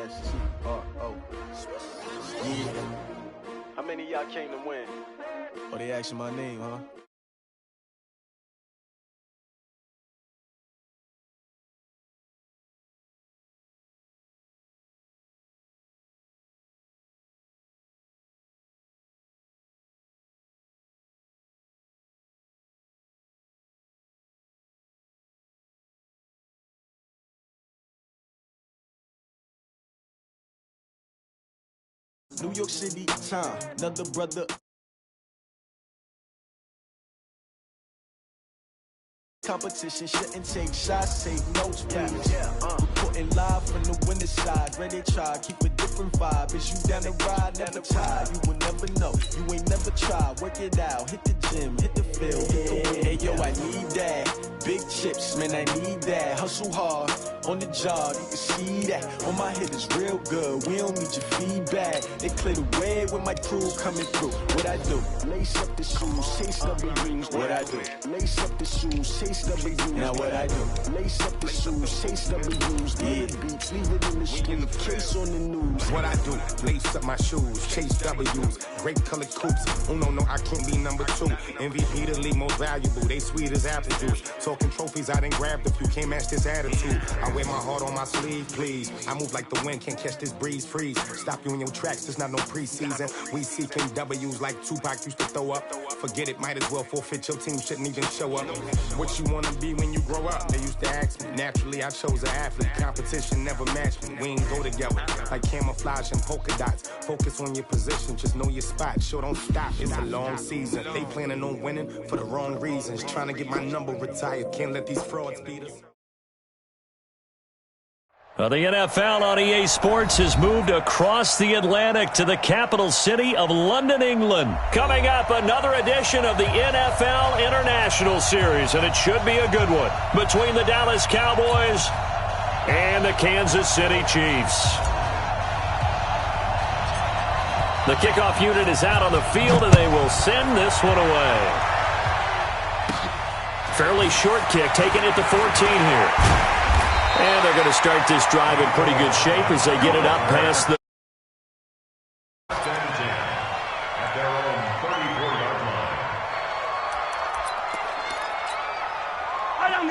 S-T-R-O. Yeah. How many of y'all came to win? Oh, they asking my name, huh? New York City time, another brother. Competition shouldn't take shots, take notes, please. Reporting live from the winter side, ready to try, keep a different vibe. Is you down the ride, never tired, you will never know. You ain't never tried, work it out, hit the gym, hit the field, hit the wind. Hey yo, I need that. Big chips, man, I need that. Hustle hard, on the job, you can see that. On my head is real good, we don't need your feedback. They clear the way with my crew coming through. What I do? Lace up the shoes, chase W's. What I do? Lace up the shoes, chase W's. Now what I do? Lace up the shoes, chase W's. Yeah, beats, leave it in the street, case on the news. What I do? Lace up my shoes, chase W's. Grape colored coops. Oh no, I can't be number 2. MVP the league most valuable. They sweet as apple juice. Talking trophies, I done grabbed a few. Can't match this attitude. I wear my heart on my sleeve, please. I move like the wind, can't catch this breeze. Freeze. Stop you in your tracks. There's not no preseason. We seeking W's like Tupac used to throw up. Forget it, might as well forfeit. Your team shouldn't even show up. What you wanna be when you grow up? They used to ask me. Naturally, I chose an athlete. Competition never matched me. We ain't go together like camouflage and polka dots. Focus on your position, just know your spot. Sure, don't stop. It's a long season. They planning on winning for the wrong reasons. Trying to get my number retired. Can't let these frauds beat us. Well, the NFL on EA Sports has moved across the Atlantic to the capital city of London, England. Coming up, another edition of the NFL International Series, and it should be a good one, between the Dallas Cowboys and the Kansas City Chiefs. The kickoff unit is out on the field, and they will send this one away. Fairly short kick, taken at the 14 here. And they're going to start this drive in pretty good shape as they get it up past the...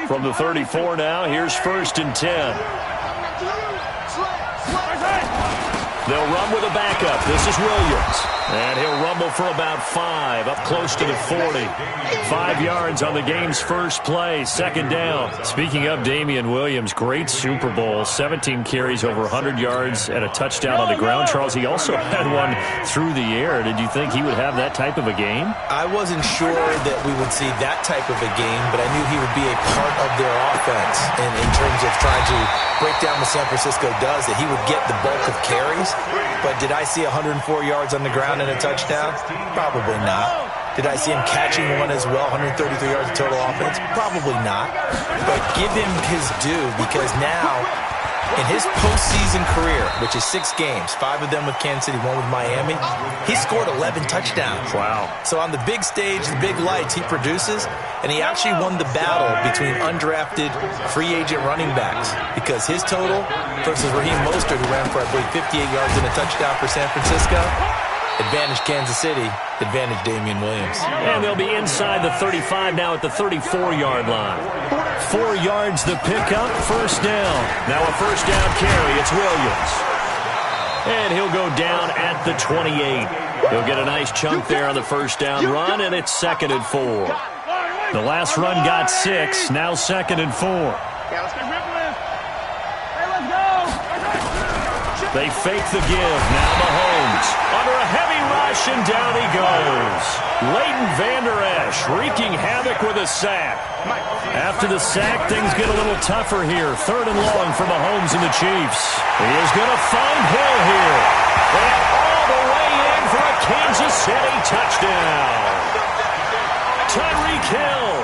From the 34 now, here's 1st and 10. They'll run with a backup. This is Williams. And he'll rumble for about 5, up close to the 40. 5 yards on the game's first play, 2nd down. Speaking of Damian Williams, great Super Bowl, 17 carries, over 100 yards, and a touchdown on the ground. Charles, he also had one through the air. Did you think he would have that type of a game? I wasn't sure that we would see that type of a game, but I knew he would be a part of their offense in terms of trying to break down what San Francisco does, that he would get the bulk of carries. But did I see 104 yards on the ground and a touchdown? Probably not. Did I see him catching one as well, 133 yards of total offense? Probably not. But give him his due, because now, in his postseason career, which is 6 games, 5 of them with Kansas City, 1 with Miami, he scored 11 touchdowns. Wow. So on the big stage, the big lights, he produces, and he actually won the battle between undrafted free agent running backs, because his total versus Raheem Mostert, who ran for, I believe, 58 yards and a touchdown for San Francisco, advantage Kansas City, advantage Damian Williams. And they'll be inside the 35 now at the 34-yard line. 4 yards the pickup, 1st down. Now a 1st down carry, it's Williams. And he'll go down at the 28. He'll get a nice chunk there on the 1st down run, and it's 2nd and 4. The last run got 6, now 2nd and 4. They fake the give. Now Mahomes under a heavy rush, and down he goes. Leighton Vander Esch wreaking havoc with a sack. After the sack, things get a little tougher here. 3rd and long for Mahomes and the Chiefs. He is going to find Hill here. And all the way in for a Kansas City touchdown. Tyreek Hill,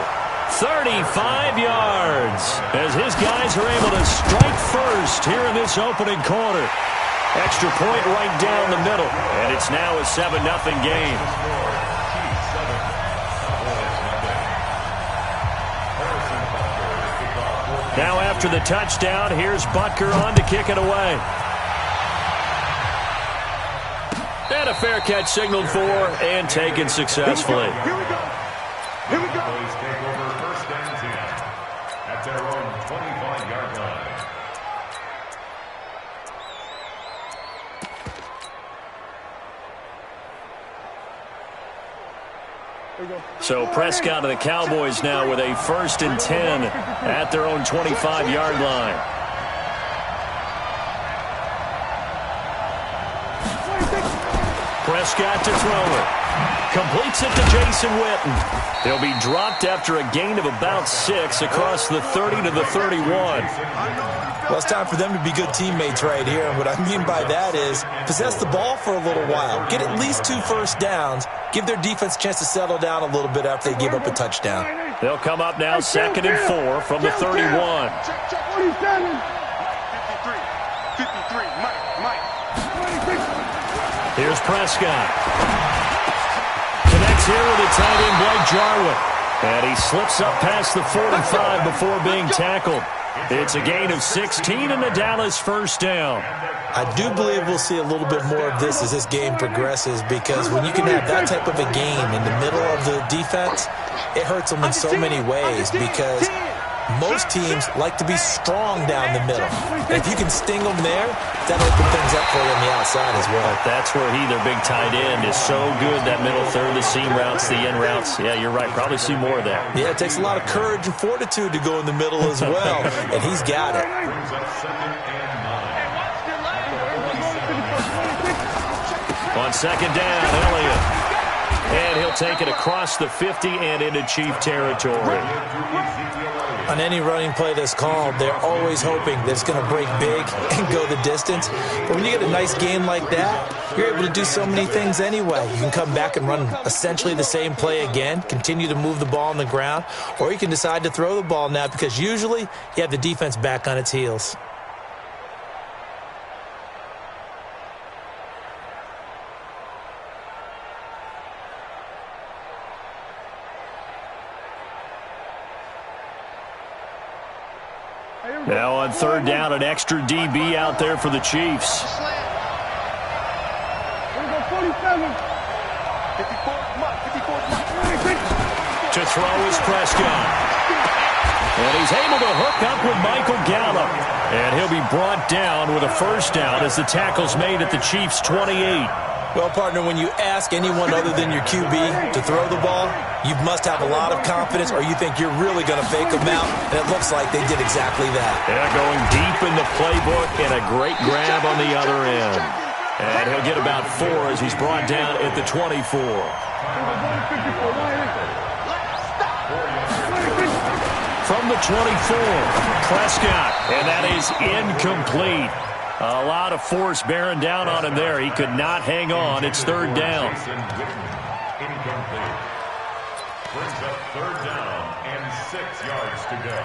35 yards, as his guys are able to strike first here in this opening quarter. Extra point right down the middle, and it's now a 7-0 game. Now after the touchdown, here's Butker on to kick it away. And a fair catch signaled for and taken successfully. Here we go. Here we go. Please take over first and 10 at their own 25-yard line. So Prescott and the Cowboys now with a 1st and 10 at their own 25-yard line. Prescott to throw it. Completes it to Jason Witten. He'll be dropped after a gain of about 6 across the 30 to the 31. Well, it's time for them to be good teammates right here. And what I mean by that is possess the ball for a little while. Get at least 2 first downs. Give their defense a chance to settle down a little bit after they give up a touchdown. They'll come up now 2nd and 4 from the 31. Check 47. 53, Mike. Here's Prescott. Connects here with a tight end, Blake Jarwin. And he slips up past the 45 before being tackled. It's a gain of 16 and a Dallas first down. I do believe we'll see a little bit more of this as this game progresses, because when you can have that type of a game in the middle of the defense, it hurts them in so many ways, because most teams like to be strong down the middle. And if you can sting them there, that'll open things up for you on the outside as well. That's where he, their big tight end, is so good, that middle third, the seam routes, the in routes. Yeah, you're right. Probably see more of that. Yeah, it takes a lot of courage and fortitude to go in the middle as well, and he's got it. On 2nd down, Elliott. And he'll take it across the 50 and into Chief territory. On any running play that's called, they're always hoping that it's going to break big and go the distance. But when you get a nice game like that, you're able to do so many things anyway. You can come back and run essentially the same play again, continue to move the ball on the ground, or you can decide to throw the ball now, because usually you have the defense back on its heels. Now on 3rd down, an extra DB out there for the Chiefs. To throw is Prescott. And he's able to hook up with Michael Gallup. And he'll be brought down with a first down as the tackle's made at the Chiefs' 28. Well, partner, when you ask anyone other than your QB to throw the ball, you must have a lot of confidence, or you think you're really going to fake them out, and it looks like they did exactly that. Yeah, going deep in the playbook, and a great grab on the other end. And he'll get about 4 as he's brought down at the 24. From the 24, Prescott, and that is incomplete. A lot of force bearing down on him there. He could not hang on. It's 3rd down. Incomplete. Brings up 3rd down and 6 yards to go.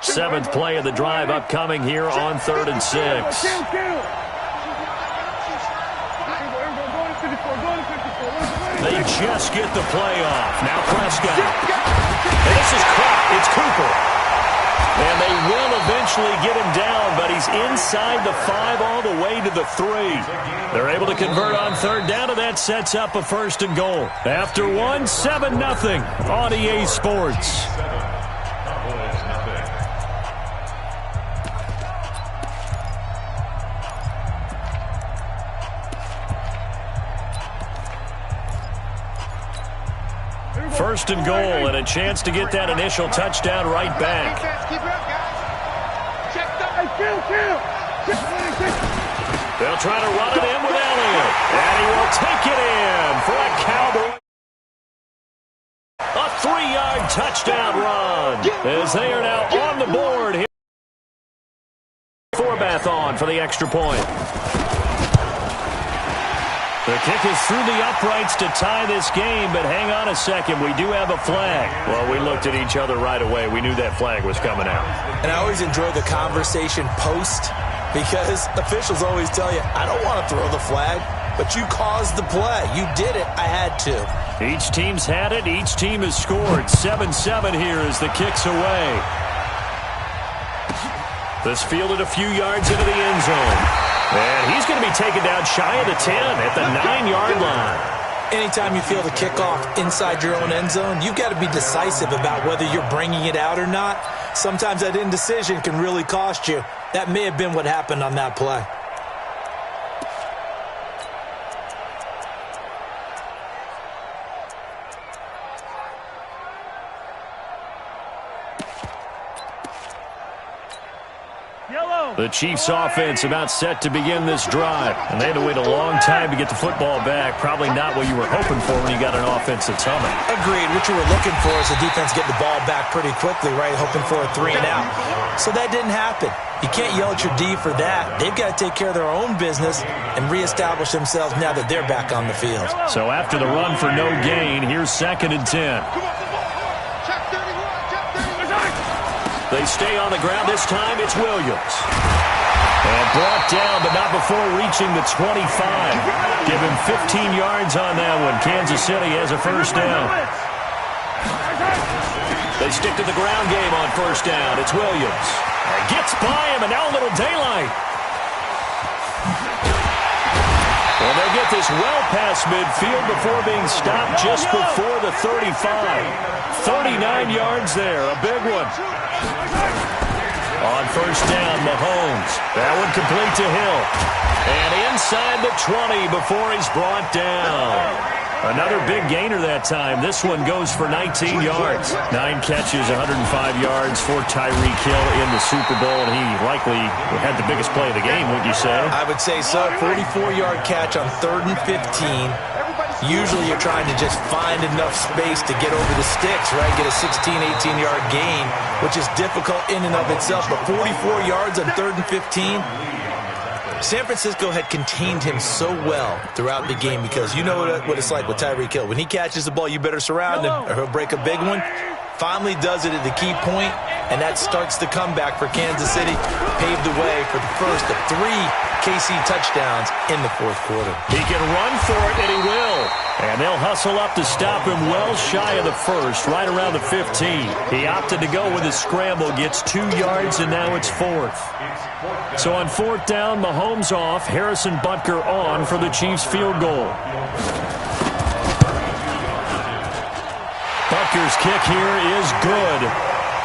Seventh play of the drive upcoming here on 3rd and 6. They just get the play off. Now Prescott. And this is caught. It's Cooper. And they will eventually get him down, but he's inside the 5 all the way to the 3. They're able to convert on 3rd down, and that sets up a 1st and goal. After 1, 7-0 on EA Sports. First and goal, and a chance to get that initial touchdown right back. They'll try to run it in with Elliott, and he will take it in for a Cowboy. A 3-yard touchdown run, as they are now on the board here. Forbath on for the extra point. The kick is through the uprights to tie this game, but hang on a second. We do have a flag. Well, we looked at each other right away. We knew that flag was coming out. And I always enjoy the conversation post because officials always tell you, I don't want to throw the flag, but you caused the play. You did it. I had to. Each team's had it. Each team has scored. 7-7 here as the kick's away. This fielded a few yards into the end zone. And he's going to be taken down shy of the 10 at the 9-yard line. Anytime you feel the kickoff inside your own end zone, you've got to be decisive about whether you're bringing it out or not. Sometimes that indecision can really cost you. That may have been what happened on that play. The Chiefs offense about set to begin this drive. And they had to wait a long time to get the football back. Probably not what you were hoping for when you got an offense that's humming. Agreed. What you were looking for is the defense getting the ball back pretty quickly, right? Hoping for a 3-and-out. So that didn't happen. You can't yell at your D for that. They've got to take care of their own business and reestablish themselves now that they're back on the field. So after the run for no gain, here's 2nd and 10. They stay on the ground. This time it's Williams. And brought down, but not before reaching the 25. Give him 15 yards on that one. Kansas City has a first down. They stick to the ground game on first down. It's Williams. Gets by him, and now a little daylight. Well, they get this well past midfield before being stopped just before the 35. 39 yards there, a big one. On first down, Mahomes. That one complete to Hill. And inside the 20 before he's brought down. Another big gainer that time. This one goes for 19 yards. 9 catches, 105 yards for Tyreek Hill in the Super Bowl, and he likely had the biggest play of the game, wouldn't you say? I would say so. 44-yard catch on 3rd and 15. Usually you're trying to just find enough space to get over the sticks, right? Get a 16, 18-yard gain, which is difficult in and of itself. But 44 yards on 3rd and 15. San Francisco had contained him so well throughout the game because you know what it's like with Tyreek Hill. When he catches the ball, you better surround him or he'll break a big one. Finally does it at the key point, and that starts the comeback for Kansas City. Paved the way for the first of 3 KC touchdowns in the 4th quarter. He can run for it, and he will. And they'll hustle up to stop him well shy of the first, right around the 15. He opted to go with his scramble, gets 2 yards, and now it's 4th. So on 4th down, Mahomes off, Harrison Butker on for the Chiefs field goal. Butker's kick here is good.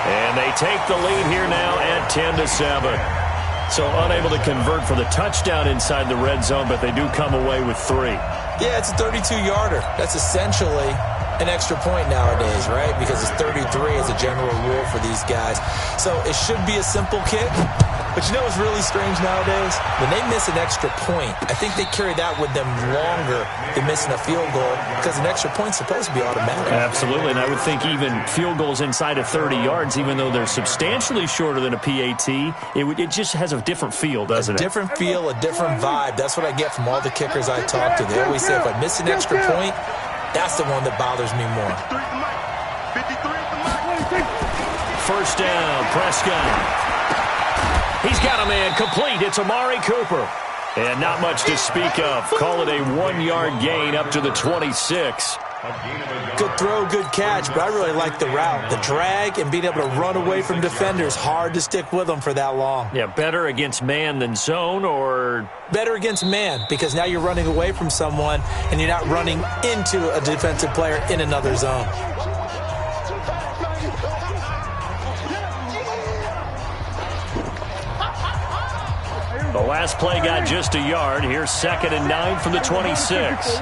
And they take the lead here now at 10-7. So unable to convert for the touchdown inside the red zone, but they do come away with 3. Yeah, it's a 32-yarder. That's essentially an extra point nowadays, right? Because it's 33 as a general rule for these guys. So it should be a simple kick. But you know what's really strange nowadays? When they miss an extra point, I think they carry that with them longer than missing a field goal because an extra point's supposed to be automatic. Absolutely, and I would think even field goals inside of 30 yards, even though they're substantially shorter than a PAT, it just has a different feel, doesn't it? A different feel, a different vibe. That's what I get from all the kickers I talk to. They always say if I miss an extra point, that's the one that bothers me more. First down, Prescott. He's got a man complete. It's Amari Cooper. And not much to speak of. Call it a 1-yard gain up to the 26. Good throw, good catch, but I really like the route. The drag and being able to run away from defenders. Hard to stick with them for that long. Yeah, better against man than zone, or? Better against man, because now you're running away from someone and you're not running into a defensive player in another zone. The last play got just a yard. Here's 2nd and 9 from the 26.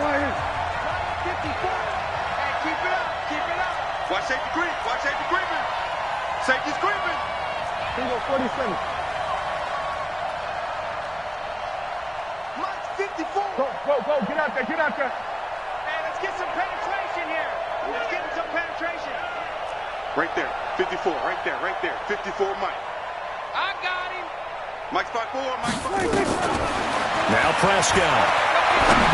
Watch safety creep. Watch safety creeping. Safety's creeping. 47. Watch 54. Go. Get out there. Hey, let's get some penetration here. Let's get some penetration. Right there. 54. Right there. 54, Mike. I got him. Mike 5-4. Now Prescott.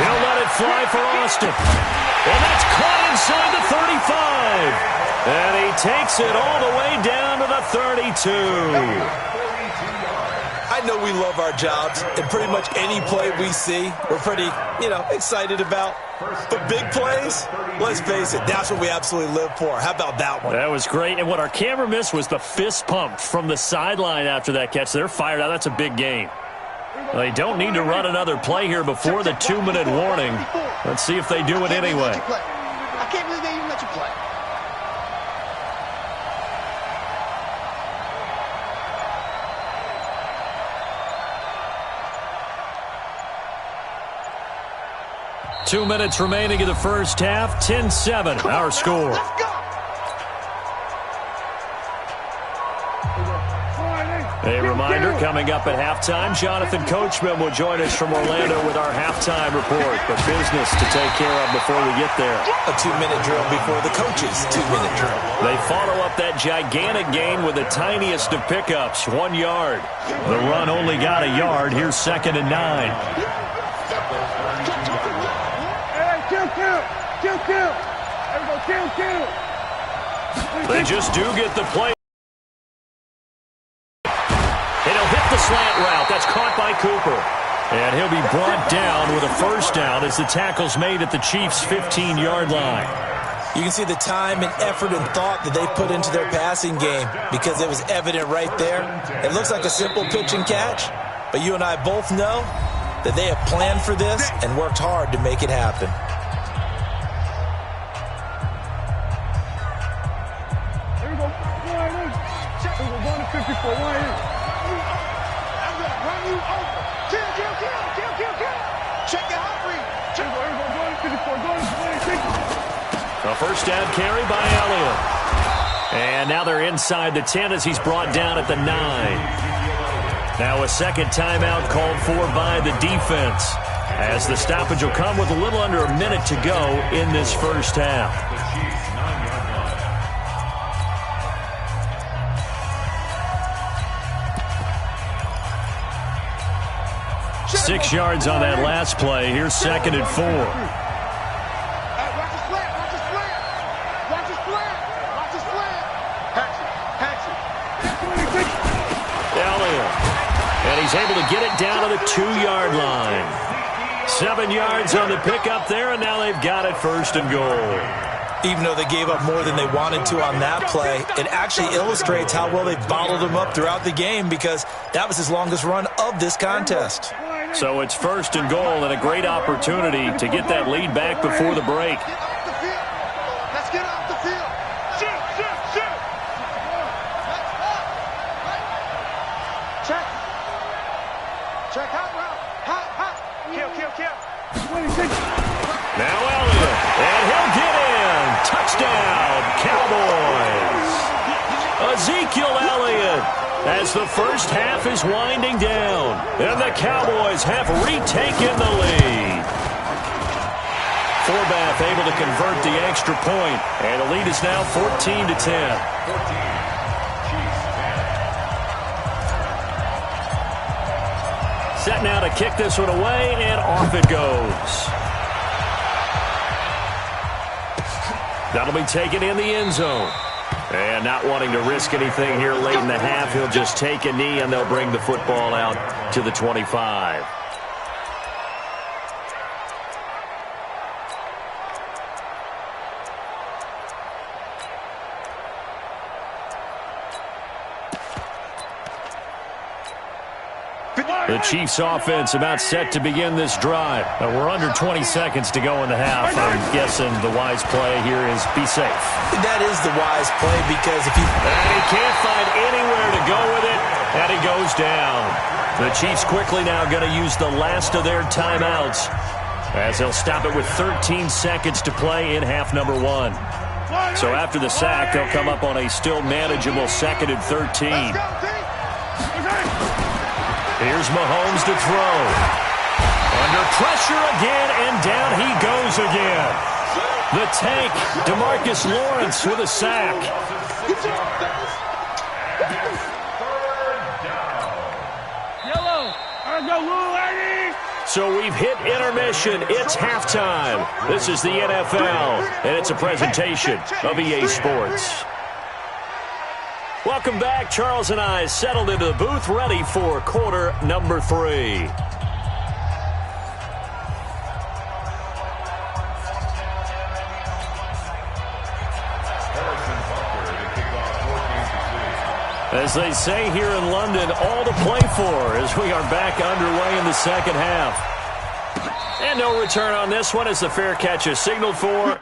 He'll let it fly for Austin. And that's caught inside the 35. And he takes it all the way down to the 32. I know we love our jobs, and pretty much any play we see, we're pretty, excited about. But big plays, let's face it, that's what we absolutely live for. How about that one? That was great. And what our camera missed was the fist pump from the sideline after that catch. They're fired out. That's a big gain. They don't need to run another play here before the 2-minute warning. Let's see if they do it anyway. I can't believe they even let you play. Two minutes remaining in the first half. 10-7, our score. Let's go. A reminder, coming up at halftime, Jonathan Coachman will join us from Orlando with our halftime report. But business to take care of before we get there. A 2-minute drill before the coach's 2-minute drill. They follow up that gigantic gain with the tiniest of pickups, 1 yard. The run only got a yard. Here's 2nd and 9. They just do get the play. And he'll hit the slant route. That's caught by Cooper. And he'll be brought down with a first down as the tackle's made at the Chiefs' 15-yard line. You can see the time and effort and thought that they put into their passing game because it was evident right there. It looks like a simple pitch and catch, but you and I both know that they have planned for this and worked hard to make it happen. A first down carry by Elliott. And now they're inside the 10 as he's brought down at the 9. Now a second timeout called for by the defense, as the stoppage will come with a little under a minute to go in this first half. Six yards on that last play. Here's 2nd and 4. He's able to get it down to the 2-yard line. 7 yards on the pickup there, and now they've got it 1st and goal. Even though they gave up more than they wanted to on that play, it actually illustrates how well they bottled him up throughout the game because that was his longest run of this contest. So it's 1st and goal and a great opportunity to get that lead back before the break. Let's get off the field. Shoot, shoot, shoot. Check. Check, hot route. Hot, hot. Kill. Now Elliott, and he'll get in. Touchdown, Cowboys. Ezekiel Elliott, as the first half is winding down, and the Cowboys have retaken the lead. Forbath able to convert the extra point, and the lead is now 14-10. Set now to kick this one away, and off it goes. That'll be taken in the end zone. And not wanting to risk anything here late in the half, he'll just take a knee, and they'll bring the football out to the 25. The Chiefs offense about set to begin this drive. We're under 20 seconds to go in the half. I'm guessing the wise play here is be safe. That is the wise play because if he... And he can't find anywhere to go with it, and he goes down. The Chiefs quickly now going to use the last of their timeouts as they'll stop it with 13 seconds to play in half number 1. So after the sack, they'll come up on a still manageable 2nd and 13. Here's Mahomes to throw. Under pressure again, and down he goes again. The tank, DeMarcus Lawrence with a sack. So we've hit intermission. It's halftime. This is the NFL, and it's a presentation of EA Sports. Welcome back. Charles and I settled into the booth, ready for quarter number 3. As they say here in London, all to play for as we are back underway in the second half. And no return on this one as the fair catch is signaled for.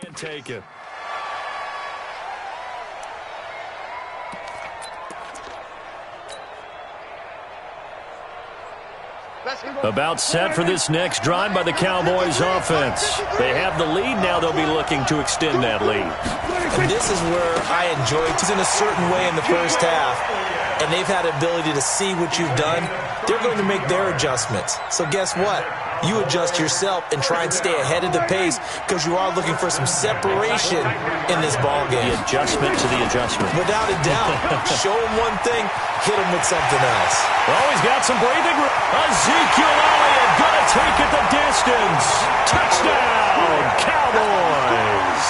And take it. About set for this next drive by the Cowboys offense. They have the lead. Now they'll be looking to extend that lead. And this is where I enjoy it. It's in a certain way in the first half, and they've had the ability to see what you've done. They're going to make their adjustments. So guess what? You adjust yourself and try and stay ahead of the pace because you are looking for some separation in this ball game. The adjustment to the adjustment. Without a doubt. Show them one thing, hit them with something else. Oh, he's got some breathing room. Ezekiel Elliott going to take it the distance. Touchdown, Cowboys.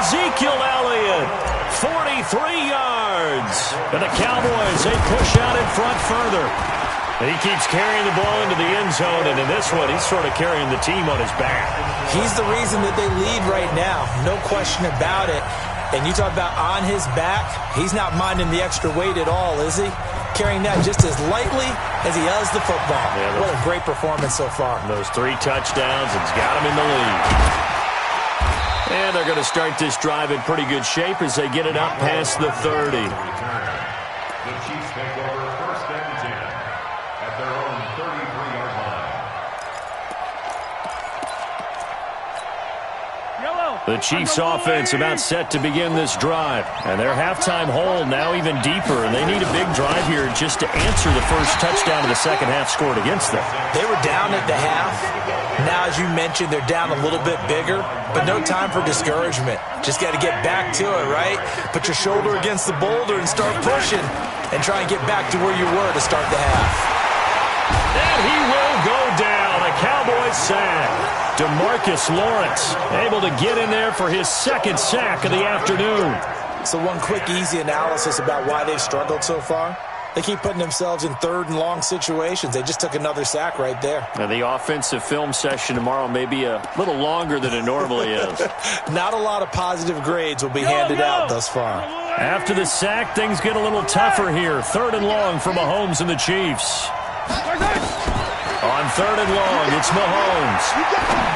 Ezekiel Elliott, 43 yards. And the Cowboys, they push out in front further. He keeps carrying the ball into the end zone, and in this one, he's sort of carrying the team on his back. He's the reason that they lead right now, no question about it. And you talk about on his back, he's not minding the extra weight at all, is he? Carrying that just as lightly as he does the football. Yeah, what a great performance so far. Those 3 touchdowns, it's got him in the lead. And they're going to start this drive in pretty good shape as they get it up past the 30. The Chiefs take over first and 10 at their own 33-yard line. The Chiefs offense about set to begin this drive. And their halftime hole now even deeper. And they need a big drive here just to answer the first touchdown of the second half scored against them. They were down at the half. Now, as you mentioned, they're down a little bit bigger. But no time for discouragement. Just got to get back to it, right? Put your shoulder against the boulder and start pushing. And try and get back to where you were to start the half. And he will go down. A Cowboys sack. DeMarcus Lawrence able to get in there for his second sack of the afternoon. So one quick, easy analysis about why they've struggled so far. They keep putting themselves in third and long situations. They just took another sack right there. Now the offensive film session tomorrow may be a little longer than it normally is. Not a lot of positive grades will be handed out thus far. After the sack, things get a little tougher here. Third and long for Mahomes and the Chiefs. On third and long, it's Mahomes.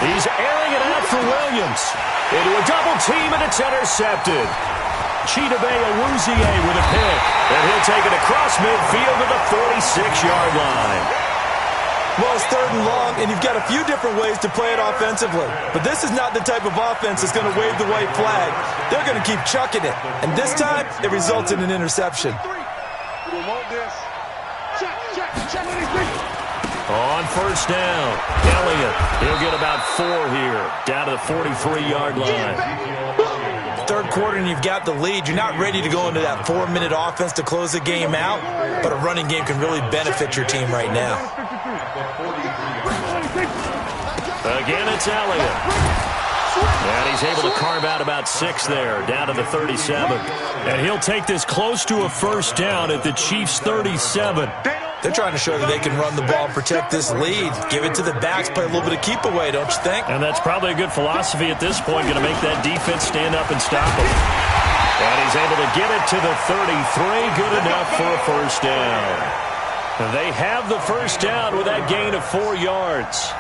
He's airing it out for Williams. Into a double team, and it's intercepted. Chidobe Awuzie with a pick. And he'll take it across midfield to the 46-yard line. Well, it's third and long, and you've got a few different ways to play it offensively. But this is not the type of offense that's going to wave the white flag. They're going to keep chucking it. And this time, it results in an interception. On first down, Elliott, he'll get about 4 here, down to the 43-yard line. Third quarter and you've got the lead. You're not ready to go into that 4-minute offense to close the game out, but a running game can really benefit your team right now. Again, it's Elliott. And he's able to carve out about 6 there, down to the 37. And he'll take this close to a first down at the Chiefs' 37. They're trying to show that they can run the ball and protect this lead. Give it to the backs, play a little bit of keep away, don't you think? And that's probably a good philosophy at this point, going to make that defense stand up and stop him. And he's able to get it to the 33, good enough for a first down. They have the first down with that gain of 4 yards.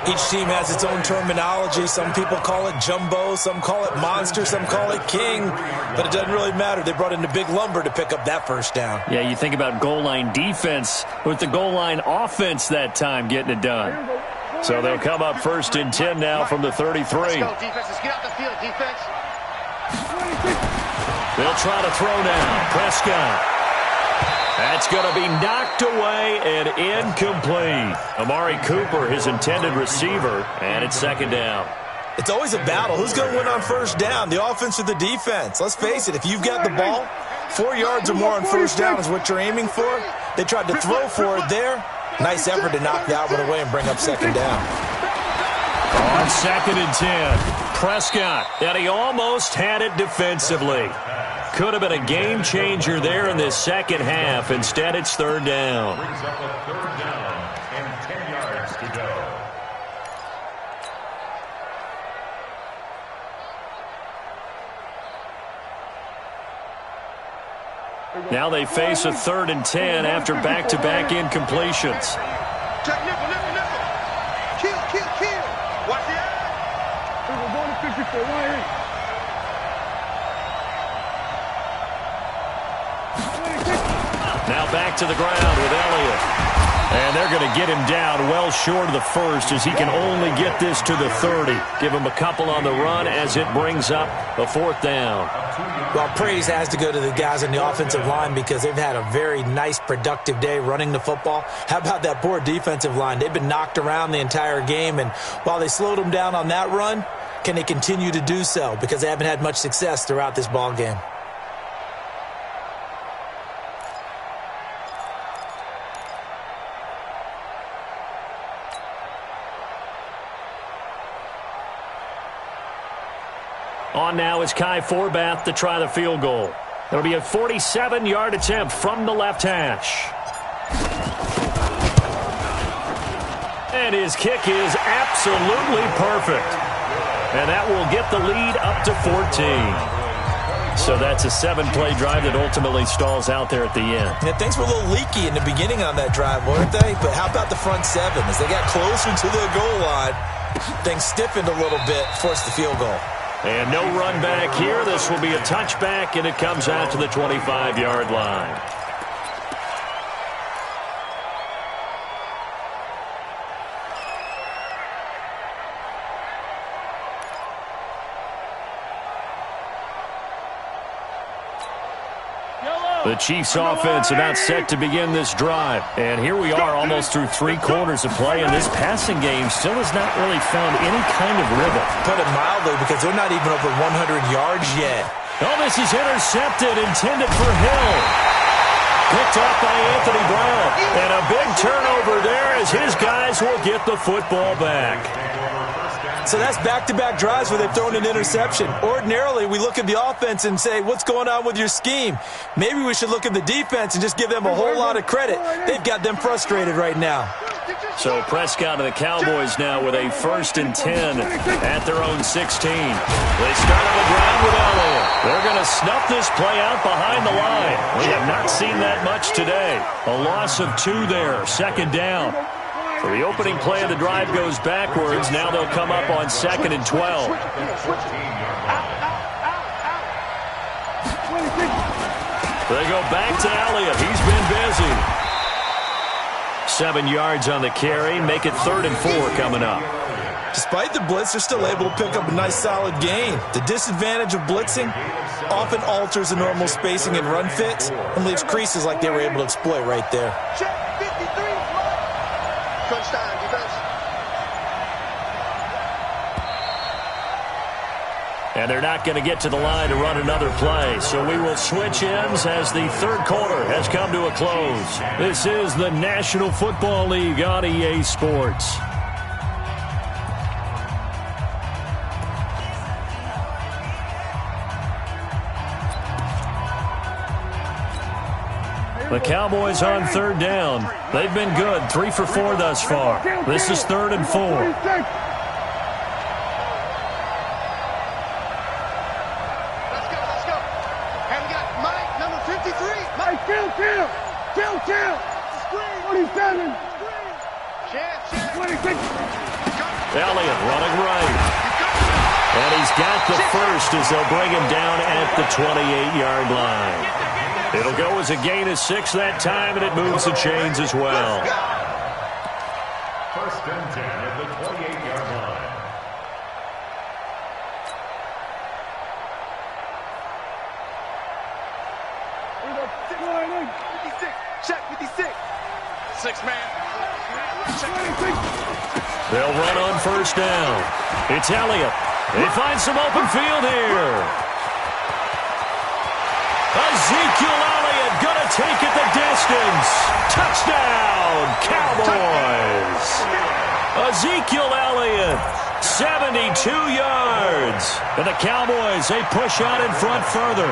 Each team has its own terminology. Some people call it jumbo, some call it monster, some call it king. But it doesn't really matter. They brought in the big lumber to pick up that first down. Yeah, you think about goal line defense with the goal line offense that time getting it done. So they'll come up first and 10 now from the 33. Let's go, defense. Let's get out the field, defense. They'll try to throw now. Prescott. That's going to be knocked away and incomplete. Amari Cooper, his intended receiver, and it's second down. It's always a battle. Who's going to win on first down, the offense or the defense? Let's face it, if you've got the ball, 4 yards or more on first down is what you're aiming for. They tried to throw for it there. Nice effort to knock that one away and bring up second down. On second and 10, Prescott, and he almost had it defensively. Could have been a game changer there in this second half. Instead, it's third down. Brings up a third down and 10 yards to go. Now they face a third and 10 after back-to-back incompletions. Check, nipple. Kill. Watch the eye. We're going to 54, right here. Now back to the ground with Elliott. And they're going to get him down well short of the first as he can only get this to the 30. Give him a couple on the run as it brings up a fourth down. Well, praise has to go to the guys on the offensive line because they've had a very nice, productive day running the football. How about that poor defensive line? They've been knocked around the entire game, and while they slowed them down on that run, can they continue to do so? Because they haven't had much success throughout this ball game. On now is Kai Forbath to try the field goal. It'll be a 47-yard attempt from the left hash. And his kick is absolutely perfect. And that will get the lead up to 14. So that's a 7-play drive that ultimately stalls out there at the end. Yeah, things were a little leaky in the beginning on that drive, weren't they? But how about the front seven? As they got closer to the goal line, things stiffened a little bit, forced the field goal. And no run back here. This will be a touchback, and it comes out to the 25-yard line. The Chiefs offense about set to begin this drive. And here we are almost through 3 quarters of play, and this passing game still has not really found any kind of rhythm. Put it mildly, because they're not even over 100 yards yet. Oh, this is intercepted, intended for Hill. Picked up by Anthony Brown. And a big turnover there as his guys will get the football back. So that's back-to-back drives where they've thrown an interception. Ordinarily, we look at the offense and say, what's going on with your scheme? Maybe we should look at the defense and just give them a whole lot of credit. They've got them frustrated right now. So Prescott and the Cowboys now with a 1st and 10 at their own 16. They start on the ground with Elliott. They're going to snuff this play out behind the line. We have not seen that much today. A loss of 2 there, 2nd down. So the opening play of the drive goes backwards. Now they'll come up on 2nd and 12. They go back to Elliott. He's been busy. 7 yards on the carry. Make it 3rd and 4 coming up. Despite the blitz, they're still able to pick up a nice solid gain. The disadvantage of blitzing often alters the normal spacing and run fits and leaves creases like they were able to exploit right there. Check 53. Crunch time, defense. And they're not going to get to the line to run another play. So we will switch ends as the 3rd quarter has come to a close. This is the National Football League on EA Sports. The Cowboys on 3rd down. They've been good, 3 for 4 thus far. This is 3rd and 4. Let's go. And we got Mike, number 53. Mike, kill. Elliott running right. And he's got the first as they'll bring him down at the 28-yard line. It'll go as a gain of 6 that time, and it moves the chains as well. First and 10 at the 28-yard line. Check 56. 6 man. They'll run on first down. It's Elliott. They find some open field here. Ezekiel Elliott going to take it the distance. Touchdown, Cowboys. Ezekiel Elliott, 72 yards. And the Cowboys, they push out in front further.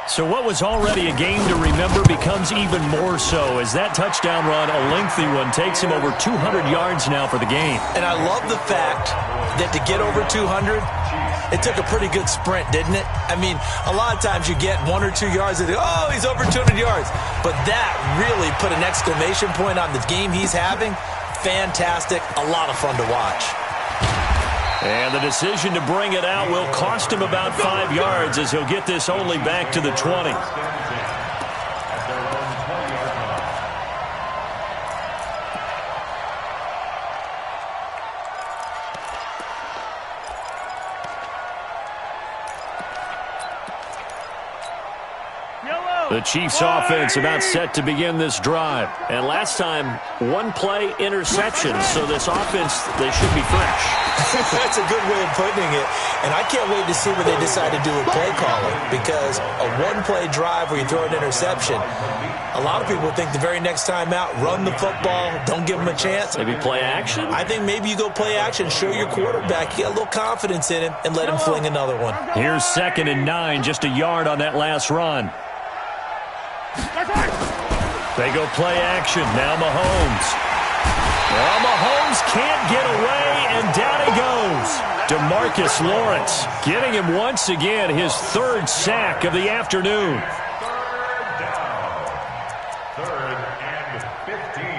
So what was already a game to remember becomes even more so as that touchdown run, a lengthy one, takes him over 200 yards now for the game. And I love the fact that to get over 200, it took a pretty good sprint, didn't it? I mean, a lot of times you get 1 or 2 yards and oh, he's over 200 yards. But that really put an exclamation point on the game he's having. Fantastic. A lot of fun to watch. And the decision to bring it out will cost him about 5 yards as he'll get this only back to the 20. The Chiefs offense about set to begin this drive. And last time, 1-play interception. So this offense, they should be fresh. That's a good way of putting it. And I can't wait to see what they decide to do with play calling. Because a 1-play drive where you throw an interception, a lot of people think the very next time out, run the football, don't give them a chance. Maybe play action? I think maybe you go play action, show your quarterback, get a little confidence in him, and let him fling another one. Here's 2nd and 9, just a yard on that last run. They go play action. Now Mahomes. Well, Mahomes can't get away, and down he goes. DeMarcus Lawrence getting him once again his 3rd sack of the afternoon. 3rd down. 3rd and 15.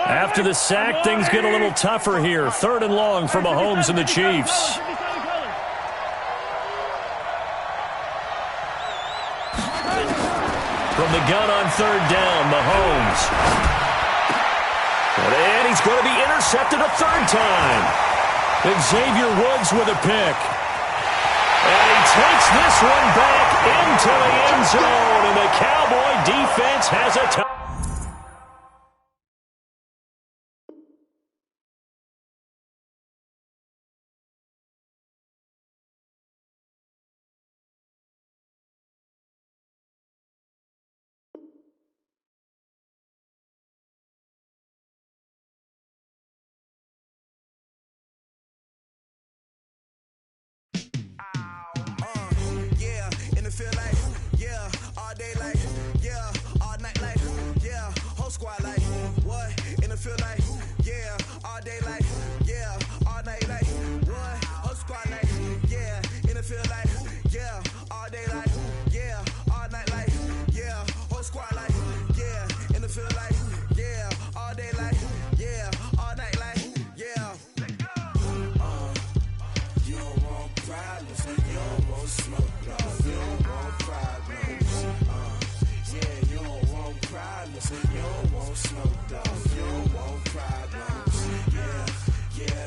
After the sack, things get a little tougher here. 3rd and long for Mahomes and the Chiefs. From the gun on 3rd down, Mahomes. And he's going to be intercepted a 3rd time. Xavier Woods with a pick. And he takes this one back into the end zone, and the Cowboy defense has a touchdown.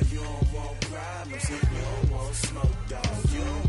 You don't want problems, you don't want smoke, dog. You don't